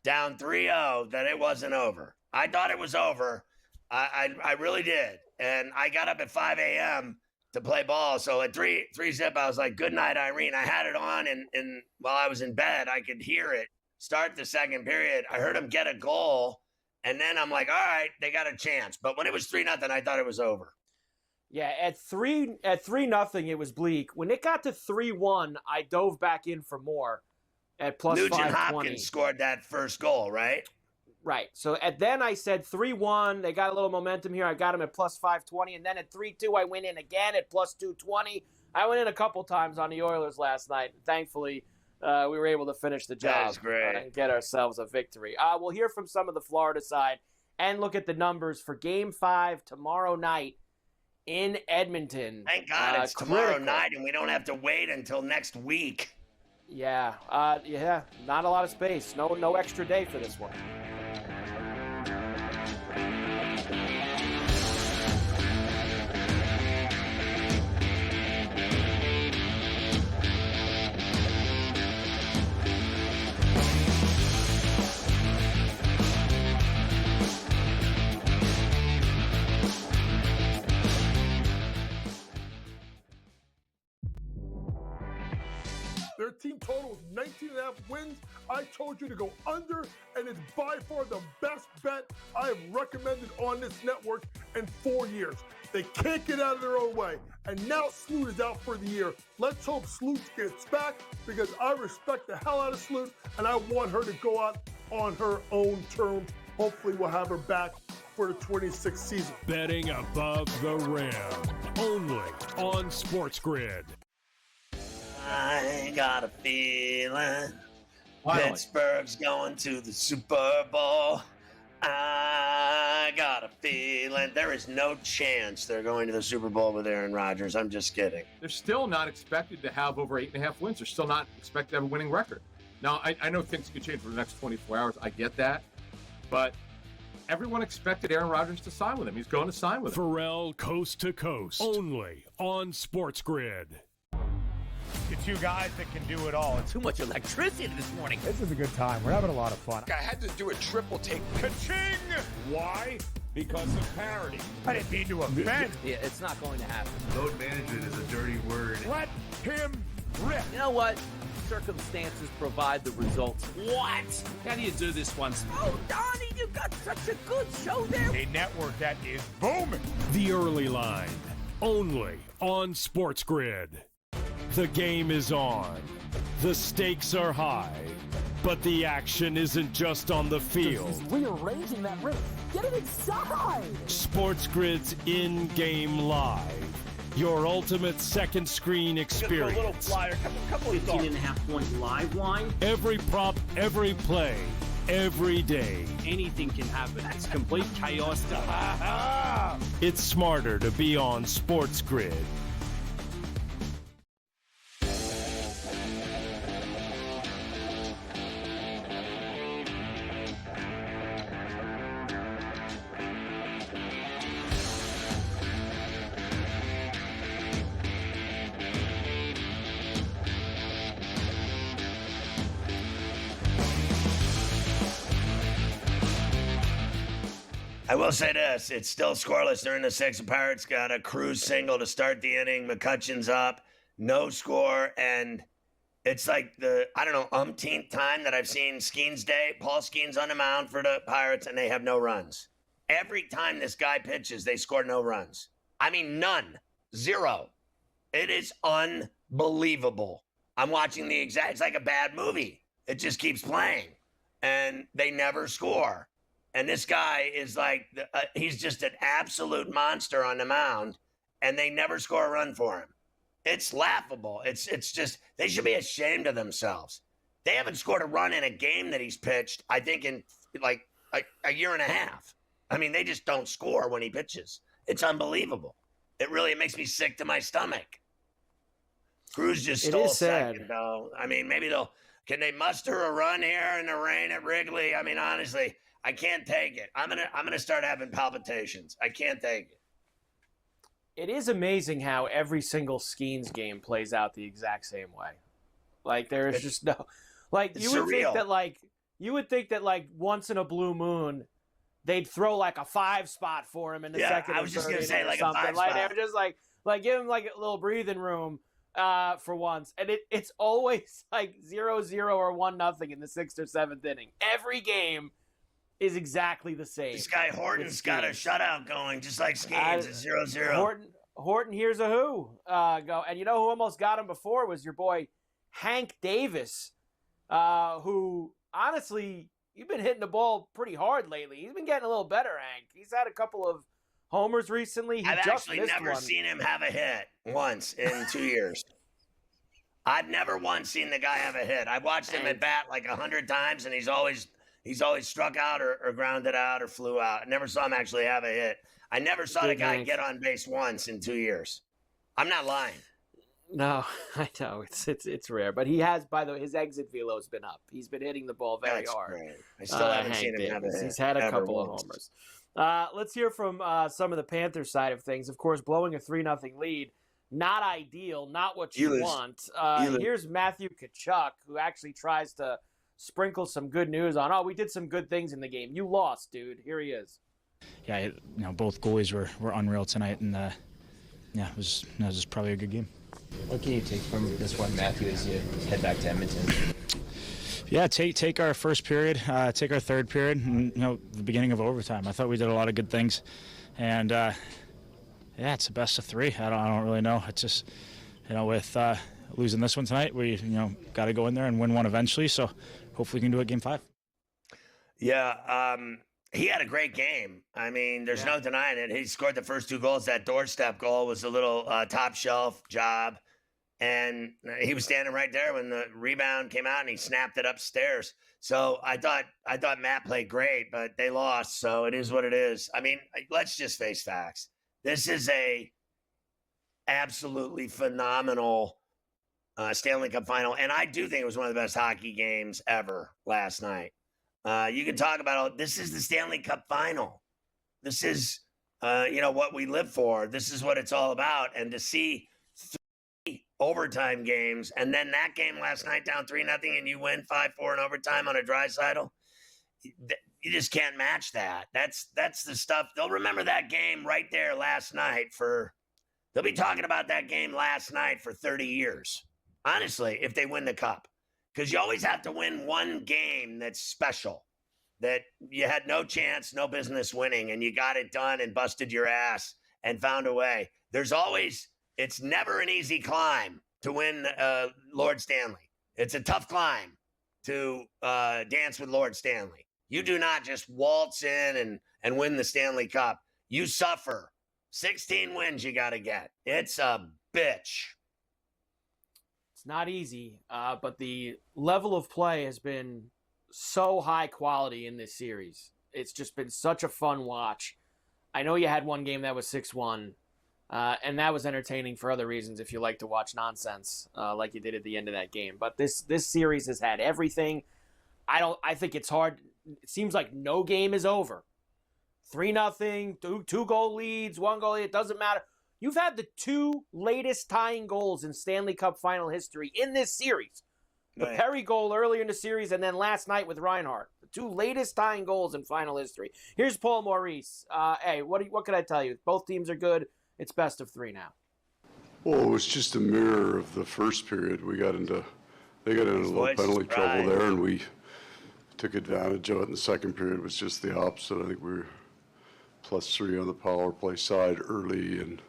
down 3-0, that it wasn't over. I thought it was over. I really did. And I got up at 5 a.m. to play ball. So at 3-zip, I was like, good night, Irene. I had it on, and while I was in bed, I could hear it start the second period. I heard him get a goal, and then I'm like, all right, they got a chance. But when it was 3-0, I thought it was over. Yeah, at 3-0, it was bleak. When it got to 3-1, I dove back in for more at plus Nugent 520. Hopkins scored that first goal, right? Right. So then I said 3-1. They got a little momentum here. I got them at plus 520. And then at 3-2, I went in again at plus 220. I went in a couple times on the Oilers last night. Thankfully, we were able to finish the job. That's great. And get ourselves a victory. We'll hear from some of the Florida side and look at the numbers for Game 5 tomorrow night in Edmonton. Thank God it's tomorrow night, and we don't have to wait until next week. Yeah, not a lot of space. No extra day for this one. Their team total is 19.5 wins. I told you to go under, and it's by far the best bet I have recommended on this network in 4 years. They can't get out of their own way. And now Sloot is out for the year. Let's hope Sloot gets back, because I respect the hell out of Sloot, and I want her to go out on her own terms. Hopefully we'll have her back for the 26th season. Betting above the rim. Only on SportsGrid. I got a feeling Pittsburgh's going to the Super Bowl. I got a feeling there is no chance they're going to the Super Bowl with Aaron Rodgers. I'm just kidding. They're still not expected to have over 8.5 wins. They're still not expected to have a winning record. Now, I know things could change for the next 24 hours. I get that. But everyone expected Aaron Rodgers to sign with him. He's going to sign with him. Ferrall coast to coast. Only on SportsGrid. The two guys that can do it all. Too much electricity this morning. This is a good time. We're having a lot of fun. I had to do a triple take. Ka-ching! Why? Because of parity. I didn't mean to offend. Yeah, it's not going to happen. Load management is a dirty word. Let him rip. You know what? Circumstances provide the results. What? How do you do this one? Oh, Donnie, you got such a good show there. A network that is booming. The early line. Only on SportsGrid. The game is on. The stakes are high. But the action isn't just on the field. He's rearranging that rim. Get it inside. SportsGrid's in-game live. Your ultimate second screen experience. A little flyer, couple of 15.5 point live line. Every prop, every play, every day. Anything can happen. It's complete chaos. It's smarter to be on SportsGrid. I will say this, it's still scoreless during the sixth. The Pirates got a cruise single to start the inning. McCutcheon's up, no score, and it's like the, umpteenth time that I've seen Skeens Day, Paul Skeens on the mound for the Pirates, and they have no runs. Every time this guy pitches, they score no runs. I mean, none. Zero. It is unbelievable. I'm watching it's like a bad movie. It just keeps playing, and they never score. And this guy is like, he's just an absolute monster on the mound, and they never score a run for him. It's laughable. It's just, they should be ashamed of themselves. They haven't scored a run in a game that he's pitched, I think, in like a year and a half. I mean, they just don't score when he pitches. It's unbelievable. It makes me sick to my stomach. Cruz just stole second, though. I mean, maybe can they muster a run here in the rain at Wrigley? I mean, honestly, I can't take it. I'm gonna start having palpitations. I can't take it. It is amazing how every single Skeens game plays out the exact same way. Like there's just no, like you would think that like once in a blue moon, they'd throw like a 5 spot for him in the second. I was just gonna say like something. a 5 like spot. they were just like give him like a little breathing room for once, and it's always like 0-0 or 1-0 in the 6th or 7th inning. Every game is exactly the same. This guy Horton's got a shutout going, just like Skeens. It's 0-0. Horton, here's a who go. And you know who almost got him before was your boy Hank Davis, who honestly, you've been hitting the ball pretty hard lately. He's been getting a little better, Hank. He's had a couple of homers recently. I've actually never seen him have a hit once in 2 years. I've never once seen the guy have a hit. I've watched him at bat like 100 times, and he's always struck out or grounded out or flew out. I never saw him actually have a hit. I never saw the guy get on base once in 2 years. I'm not lying. No, I know it's rare, but he has. By the way, his exit velo has been up. He's been hitting the ball very hard. Great. I still haven't seen him have a hit. He's had a couple of homers. Let's hear from some of the Panthers side of things. Of course, blowing a 3-0 lead, not ideal, not what you want. Here's Matthew Tkachuk, who actually tries to sprinkle some good news on. We did some good things in the game. You lost, dude. Here he is. Yeah, both goalies were unreal tonight, and it was probably a good game. What can you take from this one, Matthew, as you head back to Edmonton? Yeah, take our first period, take our third period, and the beginning of overtime. I thought we did a lot of good things, and yeah, it's a best of three. I don't really know. It's just with losing this one tonight, we got to go in there and win one eventually. So hopefully we can do it game 5. Yeah, he had a great game. I mean, there's no denying it. He scored the first 2 goals. That doorstep goal was a little top shelf job. And he was standing right there when the rebound came out and he snapped it upstairs. So I thought Matt played great, but they lost. So it is what it is. I mean, let's just face facts. This is a absolutely phenomenal Stanley Cup final. And I do think it was one of the best hockey games ever last night. You can talk about, this is the Stanley Cup final. This is, what we live for. This is what it's all about. And to see 3 overtime games, and then that game last night down 3-0, and you win 5-4 in overtime on a Draisaitl, you just can't match that. That's the stuff. They'll remember that game right there last night they'll be talking about that game last night for 30 years. Honestly, if they win the cup. Because you always have to win one game that's special, that you had no chance, no business winning, and you got it done and busted your ass and found a way. It's never an easy climb to win Lord Stanley. It's a tough climb to dance with Lord Stanley. You do not just waltz in and win the Stanley Cup. You suffer. 16 wins you got to get. It's a bitch. It's not easy, but the level of play has been so high quality in this series. It's just been such a fun watch. I know you had one game that was 6-1, and that was entertaining for other reasons if you like to watch nonsense like you did at the end of that game. But this series has had everything. I think it's hard. It seems like no game is over. 3-0, 2-goal leads, 1-goal lead, it doesn't matter. You've had the 2 latest tying goals in Stanley Cup final history in this series. The Perry goal earlier in the series, and then last night with Reinhart. The 2 latest tying goals in final history. Here's Paul Maurice. Hey, what can I tell you? Both teams are good. It's best of 3 now. Well, it was just a mirror of the first period. They got into a little penalty trouble there, and we took advantage of it. In the second period was just the opposite. I think we were +3 on the power play side early and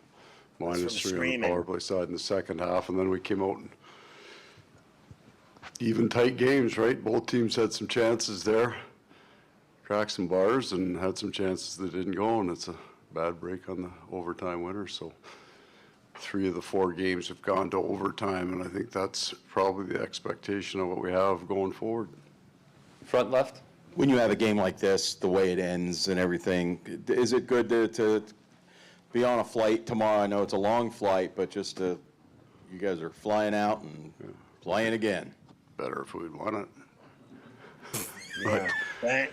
-3 on the power play side in the second half, and then we came out and even tight games, right? Both teams had some chances there, cracked some bars, and had some chances that didn't go, and it's a bad break on the overtime winner. So 3 of the 4 games have gone to overtime, and I think that's probably the expectation of what we have going forward. Front left. When you have a game like this, the way it ends and everything, is it good to be on a flight tomorrow? I know it's a long flight, but you guys are flying out and playing again. Better if we'd won it.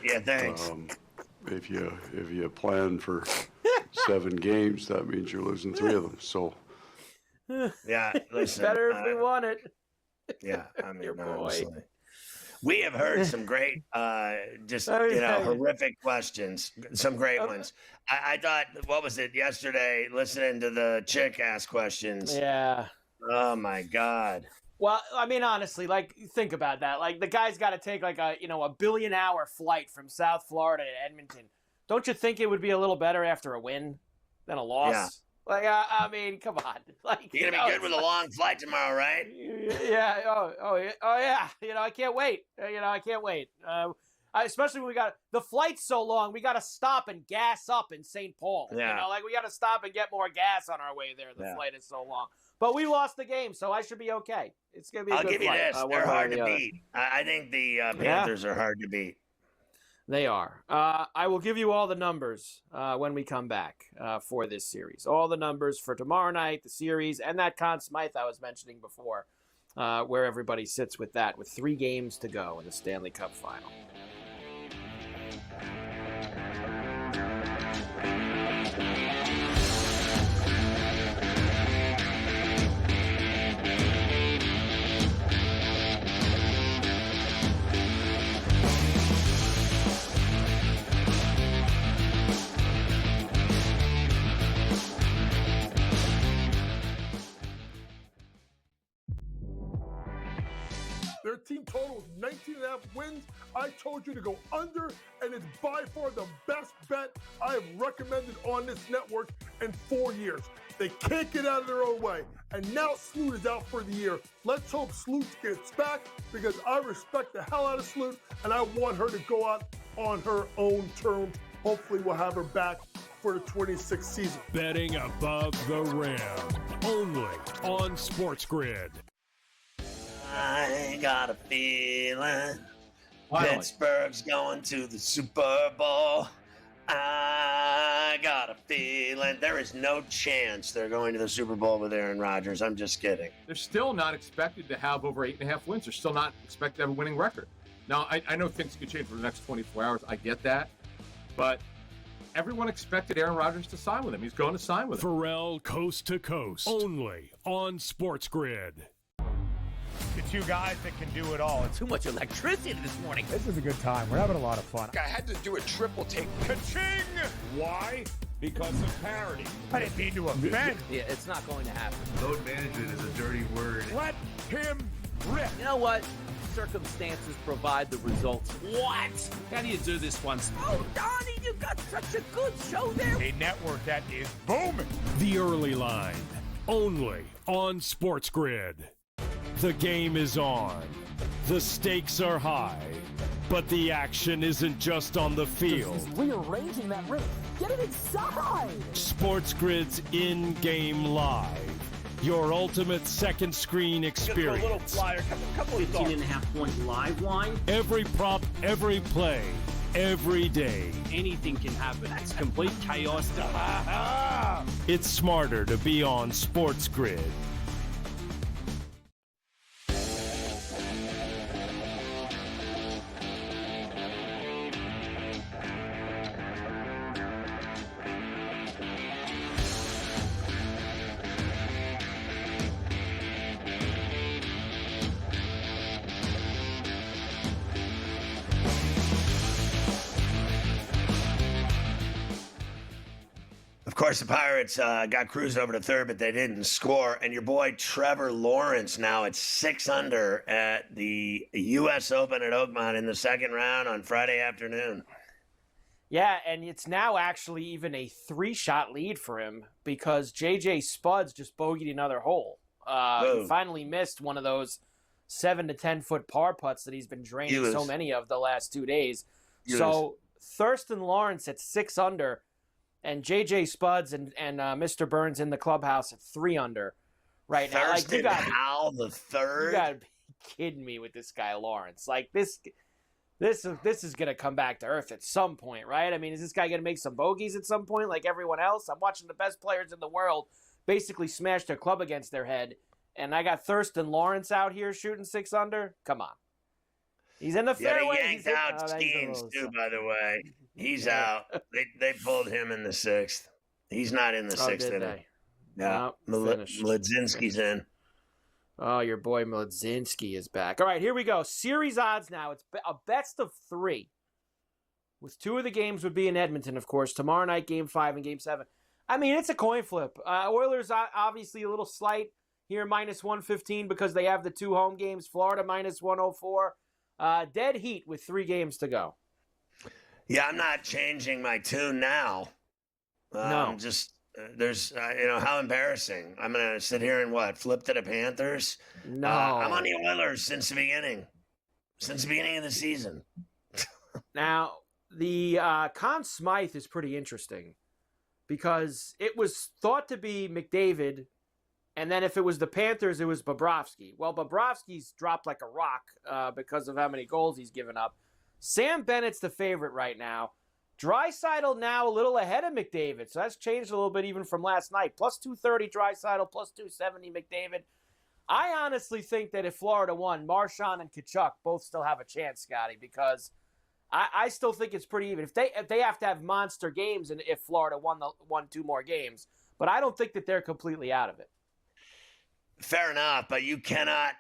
Yeah, thanks. If you plan for 7 games, that means you're losing 3 of them. So yeah, listen. Better if we won it. Yeah, I mean, Your boy. honestly. We have heard some great, horrific questions, some great ones. I thought, what was it yesterday, listening to the chick ask questions. Yeah. Oh, my God. Well, I mean, honestly, think about that. The guy's got to take a 1 billion-hour flight from South Florida to Edmonton. Don't you think it would be a little better after a win than a loss? Yeah. I mean, come on. You're going to be good with a long flight tomorrow, right? Yeah. Oh, yeah. I can't wait. I can't wait. Especially when the flight's so long, we got to stop and gas up in St. Paul. Yeah. We got to stop and get more gas on our way there. The flight is so long. But we lost the game, so I should be okay. It's going to be a good I'll give you flight. this. They're hard to beat. I think the Panthers are hard to beat. They are. I will give you all the numbers when we come back for this series. All the numbers for tomorrow night, the series, and that Conn Smythe I was mentioning before, where everybody sits with that, with 3 games to go in the Stanley Cup final. Their team total is 19.5 wins. I told you to go under, and it's by far the best bet I have recommended on this network in 4 years. They can't get out of their own way. And now Sloot is out for the year. Let's hope Sloot gets back, because I respect the hell out of Sloot, and I want her to go out on her own terms. Hopefully we'll have her back for the 26th season. Betting above the rim. Only on SportsGrid. I got a feeling Pittsburgh's going to the Super Bowl. I got a feeling there is no chance they're going to the Super Bowl with Aaron Rodgers. I'm just kidding. They're still not expected to have over 8.5 wins. They're still not expected to have a winning record. Now, I know things could change for the next 24 hours. I get that. But everyone expected Aaron Rodgers to sign with him. He's going to sign with him. Ferrall coast to coast. Only on SportsGrid. The two guys that can do it all. Too much electricity this morning. This is a good time. We're having a lot of fun. I had to do a triple take. Ka-ching! Why? Because of parity. I didn't mean to offend. Yeah, it's not going to happen. Load management is a dirty word. Let him rip. You know what? Circumstances provide the results. What? How do you do this one? Oh, Donnie, you got such a good show there. A network that is booming. The early line. Only on SportsGrid. The game is on. The stakes are high. But the action isn't just on the field. He's rearranging that rim. Get it inside! SportsGrid's in-game live. Your ultimate second screen experience. A little flyer, couple 15.5-point live line. Every prop, every play, every day. Anything can happen. That's complete chaos. It's smarter to be on SportsGrid. Of course, the Pirates got cruised over to third, but they didn't score. And your boy Trevor Lawrence now at 6 under at the U.S. Open at Oakmont in the second round on Friday afternoon. Yeah, and it's now actually even a 3-shot lead for him because J.J. Spuds just bogeyed another hole. He finally missed one of those 7 to 10 foot par putts that he's been draining so many of the last 2 days. So Thurston Lawrence at 6 under. And J.J. Spuds and Mr. Burns in the clubhouse at 3 under right now. Like, you got the third. You got to be kidding me with this guy Lawrence. Like this is gonna come back to earth at some point, right? I mean, is this guy gonna make some bogeys at some point, like everyone else? I'm watching the best players in the world basically smash their club against their head, and I got Thurston Lawrence out here shooting 6 under. Come on. He's in the fairway. He yanked out Skeens, too, by the way. He's out. They pulled him in the 6th. He's not in the 6th inning. No, Mladzinski's in. Oh, your boy Mladzinski is back. All right, here we go. Series odds now. It's a best of 3. With 2 of the games would be in Edmonton, of course. Tomorrow night, Game 5 and Game 7. I mean, it's a coin flip. Oilers obviously a little slight here, minus 115 because they have the 2 home games. Florida minus 104. Dead heat with 3 games to go. Yeah, I'm not changing my tune now. No. Just, there's, how embarrassing. I'm going to sit here and flip to the Panthers? No. I'm on the Oilers since the beginning of the season. Now, the Conn Smythe is pretty interesting because it was thought to be McDavid, and then if it was the Panthers, it was Bobrovsky. Well, Bobrovsky's dropped like a rock because of how many goals he's given up. Sam Bennett's the favorite right now. Draisaitl now a little ahead of McDavid, so that's changed a little bit even from last night. Plus 230 Draisaitl, plus 270 McDavid. I honestly think that if Florida won, Marchand and Tkachuk both still have a chance, Scotty, because I still think it's pretty even. If they have to have monster games, and if Florida won 2 more games, but I don't think that they're completely out of it. Fair enough, but you cannot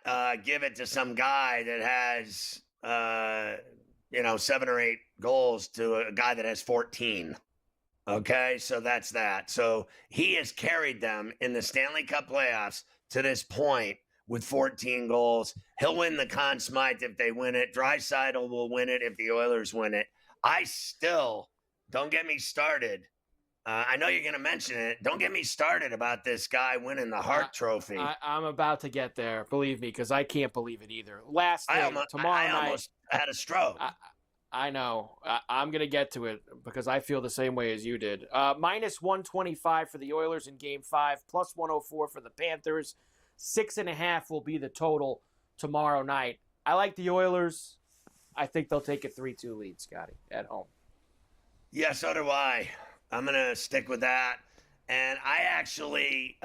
give it to some guy that has 7 or 8 goals to a guy that has 14. Okay, so that's that. So he has carried them in the Stanley Cup playoffs to this point with 14 goals. He'll win the Conn Smythe if they win it. Draisaitl will win it if the Oilers win it. I still, don't get me started. I know you're going to mention it. Don't get me started about this guy winning the Hart Trophy. I'm about to get there, believe me, because I can't believe it either. Last thing, tomorrow night. I almost had a stroke. I know. I'm going to get to it because I feel the same way as you did. Minus 125 for the Oilers in Game 5, plus 104 for the Panthers. 6.5 will be the total tomorrow night. I like the Oilers. I think they'll take a 3-2 lead, Scotty, at home. Yeah, so do I. I'm going to stick with that. And I actually,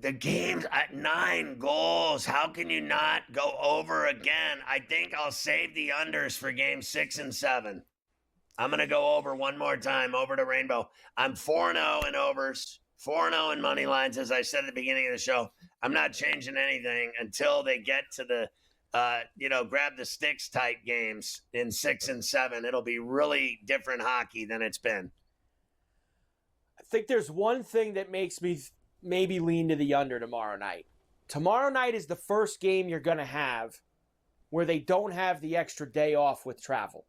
the game's at 9 goals. How can you not go over again? I think I'll save the unders for Game 6 and 7. I'm going to go over one more time, over to Rainbow. I'm 4-0 in overs, 4-0 in money lines, as I said at the beginning of the show. I'm not changing anything until they get to the, grab the sticks type games in 6 and 7. It'll be really different hockey than it's been. I think there's one thing that makes me maybe lean to the under tomorrow night. Tomorrow night is the first game you're going to have where they don't have the extra day off with travel.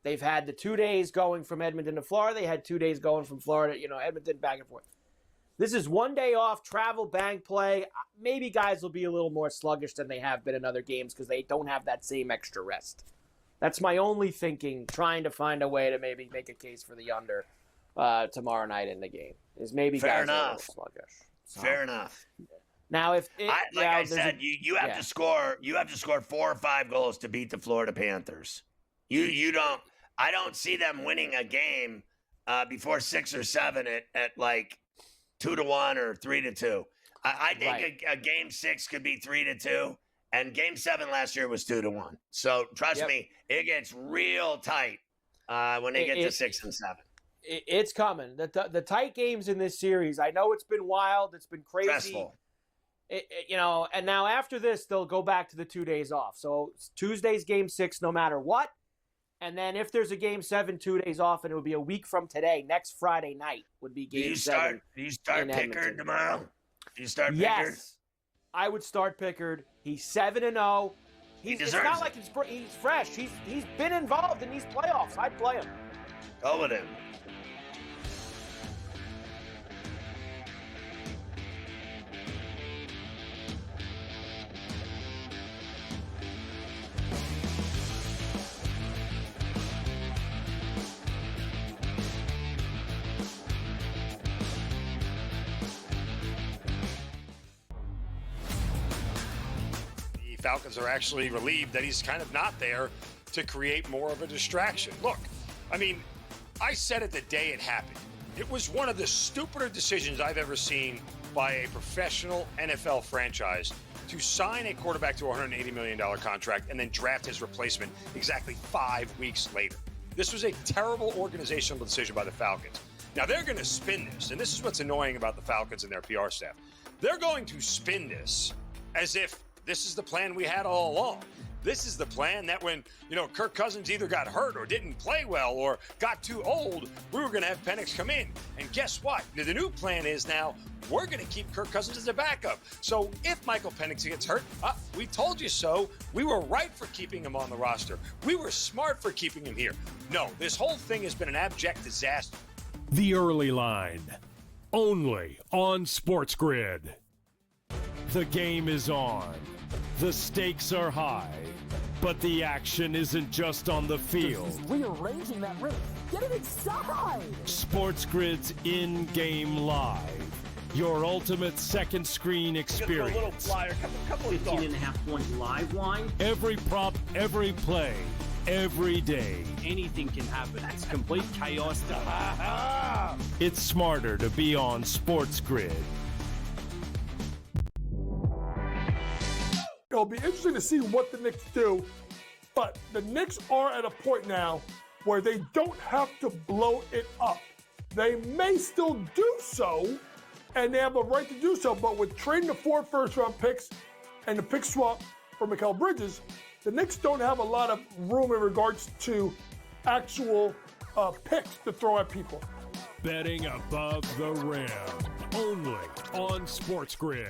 They've had the 2 days going from Edmonton to Florida. They had 2 days going from Florida, Edmonton back and forth. This is 1 day off, travel, bank play. Maybe guys will be a little more sluggish than they have been in other games because they don't have that same extra rest. That's my only thinking, trying to find a way to maybe make a case for the under tomorrow night in the game. Is maybe guys are a little sluggish. So. Fair enough. Now, if I said, you have to score. You have to score 4 or 5 goals to beat the Florida Panthers. You don't. I don't see them winning a game before 6 or 7 at like 2-1 or 3-2. I think a Game 6 could be 3-2, and Game 7 last year was 2-1. So trust me, it gets real tight when they get to 6 and 7. It's coming. The tight games in this series. I know it's been wild. It's been crazy. Stressful. And now after this, they'll go back to the 2 days off. So Tuesday's Game 6, no matter what. And then if there's a Game 7, 2 days off, and it would be a week from today, next Friday night would be Game 7. Do you start Pickard tomorrow? Do you start Pickard? Yes, I would start Pickard. He's 7-0. It's not like he's fresh. He's been involved in these playoffs. I'd play him. Go with him. Falcons are actually relieved that he's kind of not there to create more of a distraction. Look, I mean, I said it the day it happened. It was one of the stupider decisions I've ever seen by a professional NFL franchise to sign a quarterback to a $180 million contract and then draft his replacement exactly 5 weeks later. This was a terrible organizational decision by the Falcons. Now, they're going to spin this, and this is what's annoying about the Falcons and their PR staff. They're going to spin this as if this is the plan we had all along. This is the plan that when, Kirk Cousins either got hurt or didn't play well or got too old, we were going to have Penix come in. And guess what? The new plan is now we're going to keep Kirk Cousins as a backup. So if Michael Penix gets hurt, we told you so. We were right for keeping him on the roster. We were smart for keeping him here. No, this whole thing has been an abject disaster. The Early Line, only on SportsGrid. The game is on. The stakes are high. But the action isn't just on the field. He's rearranging that ring. Get it inside! SportsGrid's in-game live. Your ultimate second screen experience. A little flyer, couple 15.5 point live line. Every prop, every play, every day. Anything can happen. It's complete chaos. It's smarter to be on SportsGrid. It'll be interesting to see what the Knicks do, but the Knicks are at a point now where they don't have to blow it up. They may still do so, and they have a right to do so, but with trading the 4 first-round picks and the pick swap for Mikal Bridges, the Knicks don't have a lot of room in regards to actual picks to throw at people. Betting above the rim, only on SportsGrid.